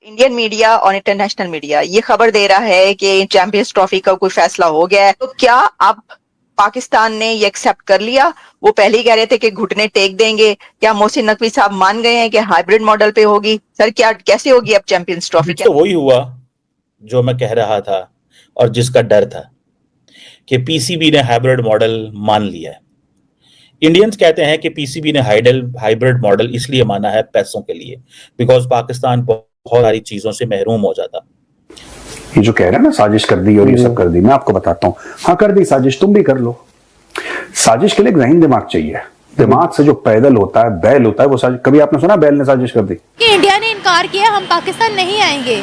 Indian media और international media ये खबर दे रहा है कि चैंपियंस ट्रॉफी का कोई फैसला हो गया है। तो क्या अब पाकिस्तान ने ये एक्सेप्ट कर लिया? वो पहले ही कह रहे थे कि घुटने टेक देंगे। क्या मोहसिन नकवी साहब मान गए हैं कि हाइब्रिड मॉडल पे होगी? सर क्या कैसे होगी अब चैंपियंस ट्रॉफी? तो वही हुआ जो मैं कह रहा था और जिसका डर था कि पीसीबी ने हाइब्रिड मॉडल मान लिया है। इंडियंस कहते हैं कि पीसीबी ने हाइब्रिड मॉडल इसलिए माना है पैसों के लिए, बिकॉज पाकिस्तान बहुत सारी चीजों से महरूम हो जाता। ये जो कह रहे हैं ना साजिश कर दी और ये सब कर दी, मैं आपको बताता हूं। हाँ कर दी साजिश, तुम भी कर लो। साजिश के लिए एक ज़हीन दिमाग चाहिए। दिमाग से जो पैदल होता है, बैल होता है, वो साजिश। कभी आपने सुना बैल ने साजिश कर दी? कि इंडिया ने इनकार किया हम पाकिस्तान नहीं आएंगे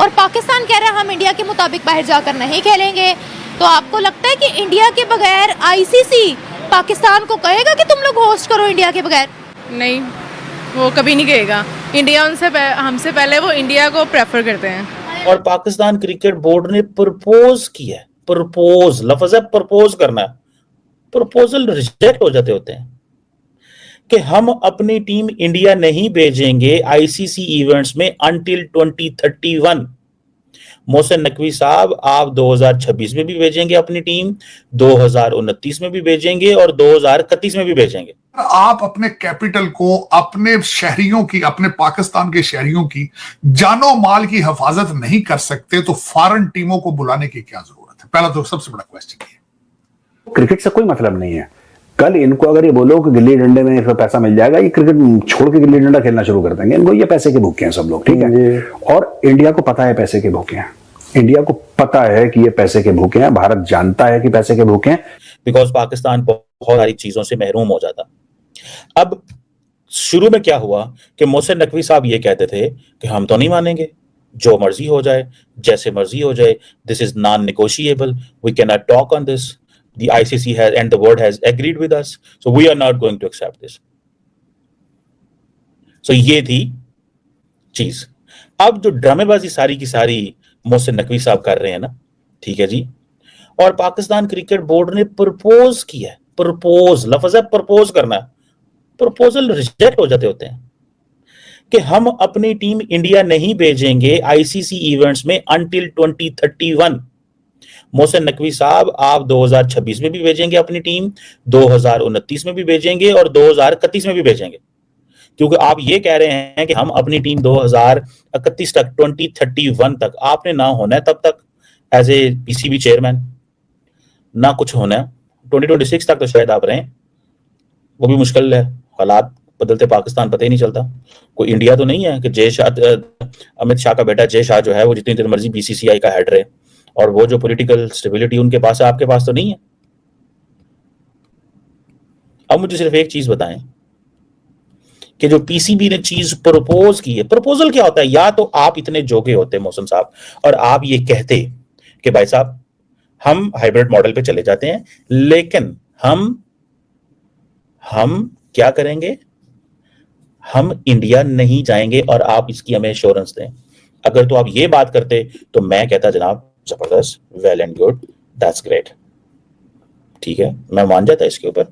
और पाकिस्तान कह रहा है हम इंडिया के मुताबिक बाहर जाकर नहीं खेलेंगे। तो आपको लगता है कि इंडिया के बगैर आईसीसी पाकिस्तान को कहेगा कि तुम लोग होस्ट करो इंडिया के बगैर? नहीं, वो कभी नहीं कहेगा। इंडिया हमसे पहले वो इंडिया को प्रेफर करते हैं। और पाकिस्तान क्रिकेट बोर्ड ने प्रपोज किया है। प्रपोज लफ्ज है, प्रपोज करना है। प्रपोजल रिजेक्ट हो जाते होते हैं कि हम अपनी टीम इंडिया नहीं भेजेंगे आईसीसी इवेंट्स में अंटिल 2031। मोहसिन नकवी साहब, आप 2026 में भी भेजेंगे अपनी टीम, 2029 में भी भेजेंगे और 2031 में भी भेजेंगे। आप अपने कैपिटल को, अपने शहरियों की, अपने पाकिस्तान के शहरियों की जानो माल की हिफाजत नहीं कर सकते तो फॉरेन टीमों को बुलाने की क्या जरूरत है? पहला तो सबसे बड़ा क्वेश्चन ये। क्रिकेट से कोई मतलब नहीं है। कल इनको अगर ये बोलो कि गिल्ली डंडे में इसको पैसा मिल जाएगा, ये क्रिकेट छोड़ के गिल्ली डंडा खेलना शुरू कर देंगे। इनको ये पैसे के भूखे हैं सब लोग, ठीक है। और इंडिया को पता है पैसे के भूखे हैं। इंडिया को पता है कि ये पैसे के भूखे हैं। भारत जानता है कि पैसे के भूखे हैं, बिकॉज पाकिस्तान बहुत सारी चीजों से महरूम हो जाता। अब शुरू में क्या हुआ कि मोहसिन नकवी साहब ये कहते थे कि हम तो नहीं मानेंगे, जो मर्जी हो जाए, जैसे मर्जी हो जाए, this is non negotiable, we can not talk on this, the ICC has and the world has agreed with us, so we are not going to accept this. So ये थी चीज। अब जो ड्रामेबाजी सारी की सारी मोहसिन नकवी साहब कर रहे हैं ना, ठीक है जी, और पाकिस्तान क्रिकेट बोर्ड ने प्रपोज किया है। प्रपोज लफ्ज है, प्रपोज करना है। प्रपोजल रिजेक्ट हो जाते होते हैं कि हम अपनी टीम इंडिया नहीं भेजेंगे आईसीसी इवेंट्स में अंटिल 2031। मोहसिन नकवी साहब, आप 2026 में भी भेजेंगे अपनी टीम, 2029 में भी भेजेंगे और 2031 में भी भेजेंगे, क्योंकि आप ये कह रहे हैं कि हम अपनी टीम 2031 तक, 2031 तक आपने ना होना है तब तक एज ए पीसीबी चेयरमैन, ना कुछ होना है। 2026 तक तो शायद आप रहें, वो भी मुश्किल है। हालात बदलते पाकिस्तान पता ही नहीं चलता। कोई इंडिया तो नहीं है कि जय शाह, अमित शाह का बेटा जय शाह जो है वो जितनी देर मर्जी बीसीसीआई का हेड रहे, और वो जो पॉलिटिकल स्टेबिलिटी उनके पास है आपके पास तो नहीं है। अब मुझे सिर्फ एक चीज बताएं कि जो पीसीबी ने चीज प्रपोज की है, प्रपोजल क्या होता है? या तो आप इतने जोगे होते मोहसिन साहब और आप ये कहते कि भाई साहब हम हाइब्रिड मॉडल पे चले जाते हैं, लेकिन हम क्या करेंगे, हम इंडिया नहीं जाएंगे और आप इसकी हमें एश्योरेंस दें। अगर तो आप ये बात करते तो मैं कहता जनाब जबरदस्त, well and good, that's great, ठीक है, मैं मान जाता इसके ऊपर।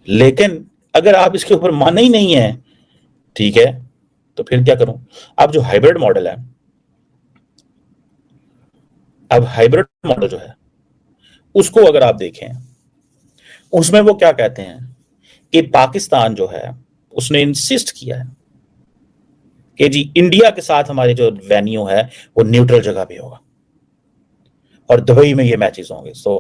लेकिन अगर आप इसके ऊपर माने ही नहीं है, ठीक है, तो फिर क्या करूं? अब जो हाइब्रिड मॉडल है, अब हाइब्रिड मॉडल जो है उसको अगर आप देखें, उसमें वो क्या कहते हैं कि पाकिस्तान जो है उसने इंसिस्ट किया है कि जी इंडिया के साथ हमारे जो वेन्यू है वो न्यूट्रल जगह पे होगा और दुबई में ये मैचेस होंगे। सो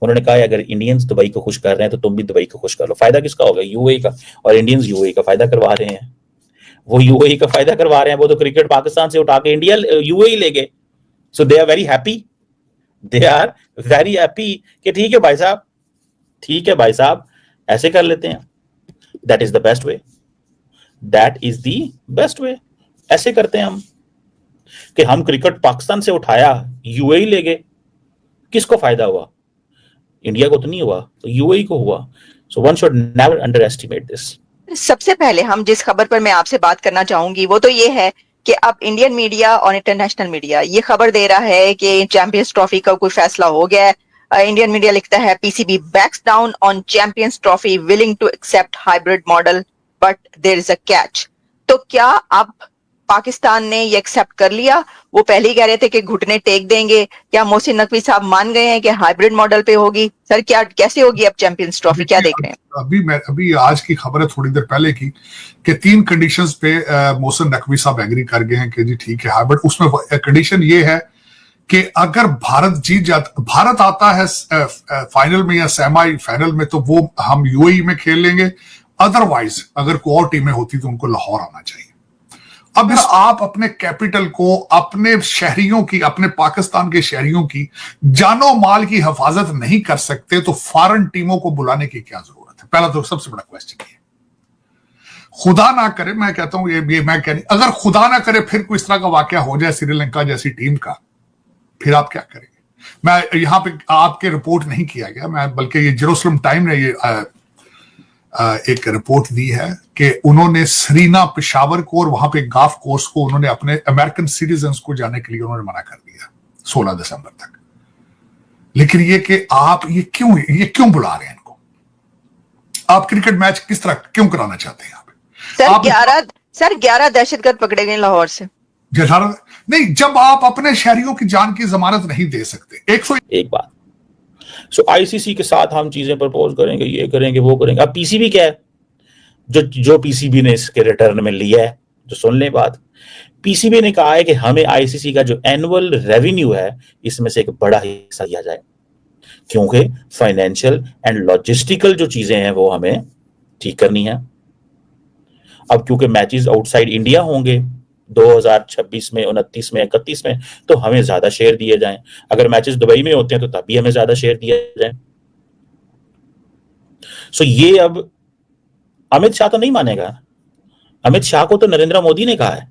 उन्होंने कहा अगर इंडियंस दुबई को खुश कर रहे हैं तो तुम भी दुबई को खुश कर लो। फायदा किसका होगा? यूएई का। और इंडियंस यूएई का फायदा करवा रहे हैं। वो यूएई का फायदा करवा रहे हैं, वो तो क्रिकेट पाकिस्तान से उठा के इंडिया यूएई ले गए। So they are very happy, they are very happy कि ठीक है भाई साहब, ठीक है भाई साहब, ऐसे कर लेते हैं। That is the best way, that is the best way. ऐसे करते हैं हम कि हम क्रिकेट पाकिस्तान से उठाया, यूएई ले गए। किसको फायदा हुआ? इंडिया को तो नहीं हुआ, तो यूएई को हुआ। So one should never under estimate this. सबसे पहले हम जिस खबर पर मैं आपसे बात करना चाहूंगी वो तो ये है कि अब इंडियन मीडिया और इंटरनेशनल मीडिया ये खबर दे रहा है कि चैंपियंस ट्रॉफी का कोई फैसला हो गया है। इंडियन मीडिया लिखता है PCB backs down on champions trophy, willing to accept hybrid model but there is a catch. तो क्या अब पाकिस्तान ने ये एक्सेप्ट कर लिया? वो पहले ही कह रहे थे कि घुटने टेक देंगे। क्या मोहसिन नकवी साहब मान गए हैं कि हाइब्रिड मॉडल पे होगी? सर क्या कैसे होगी अब चैंपियंस ट्रॉफी, क्या देख रहे हैं? अभी आज की खबर है थोड़ी देर पहले की कि 3 कंडीशंस पे मोहसिन नकवी साहब एग्री कर गए हैं कि जी ठीक है हाइब्रिड। उसमें कंडीशन ये है कि अगर भारत आता है फाइनल में या सेमी फाइनल में तो वो हम यूएई में खेल लेंगे, अदरवाइज अगर कोई और टीमें होती तो उनको लाहौर आना चाहिए। अगर आप अपने कैपिटल को अपने शहरियों की, अपने पाकिस्तान के शहरियों की जानो माल की हिफाजत नहीं कर सकते तो फॉरेन टीमों को बुलाने की क्या जरूरत है? पहला तो सबसे बड़ा क्वेश्चन ये। खुदा ना करे, मैं कहता हूं ये मैं कह नहीं, अगर खुदा ना करे फिर कोई इस तरह का वाकया हो जाए श्रीलंका जैसी टीम का, फिर आप क्या करेंगे? मैं यहां पे आपके रिपोर्ट नहीं किया गया, मैं बल्कि ये जेरूसलम टाइम ने ये एक रिपोर्ट दी है कि उन्होंने सरीना, पेशावर को और वहां पे गाफ कोर्स को उन्होंने अपने अमेरिकन सिटीजन्स को जाने के लिए उन्होंने मना कर दिया 16 दिसंबर तक। लेकिन ये कि आप ये क्यों बुला रहे हैं इनको? आप क्रिकेट मैच किस तरह क्यों कराना चाहते हैं यहाँ पे? सर 11 दहशतगर्द पकड़े गए लाहौर से। नहीं, जब आप अपने शहरियों की जान की जमानत नहीं दे सकते। एक बात, सो आईसीसी के साथ हम चीजें प्रपोज करेंगे, ये करेंगे, वो करेंगे। अब पीसीबी क्या है? जो पीसीबी ने इसके रिटर्न में लिया है, जो सुन ले बात, पीसीबी ने कहा है कि हमें आईसीसी का जो एनुअल रेवेन्यू है इसमें से एक बड़ा हिस्सा दिया जाए, क्योंकि फाइनेंशियल एंड लॉजिस्टिकल जो चीजें हैं वो हमें ठीक करनी है। अब क्योंकि मैचेस आउटसाइड इंडिया होंगे 2026 में, 29 में, 31 में, तो हमें ज्यादा शेयर दिए जाएं। अगर मैचेस दुबई में होते हैं तो तब भी हमें ज्यादा शेयर दिया जाए। सो ये अब अमित शाह तो नहीं मानेगा। अमित शाह को तो नरेंद्र मोदी ने कहा है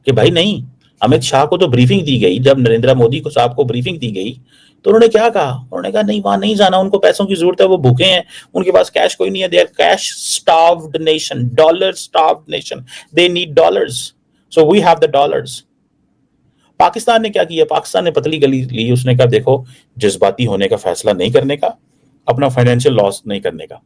कि भाई नहीं। अमित शाह को तो ब्रीफिंग दी गई, जब नरेंद्र मोदी को साहब को ब्रीफिंग दी गई तो उन्होंने क्या कहा? उन्होंने कहा नहीं, वहां नहीं जाना, उनको पैसों की जरूरत है, वो भूखे हैं, उनके पास कैश कोई नहीं है, they are cash starved nation, dollar starved nation, they need dollars, so we have the dollars. Pakistan ने क्या किया? पाकिस्तान ने पतली गली ली, उसने कहा देखो जज्बाती होने का फैसला नहीं करने का, अपना फाइनेंशियल लॉस नहीं करने का।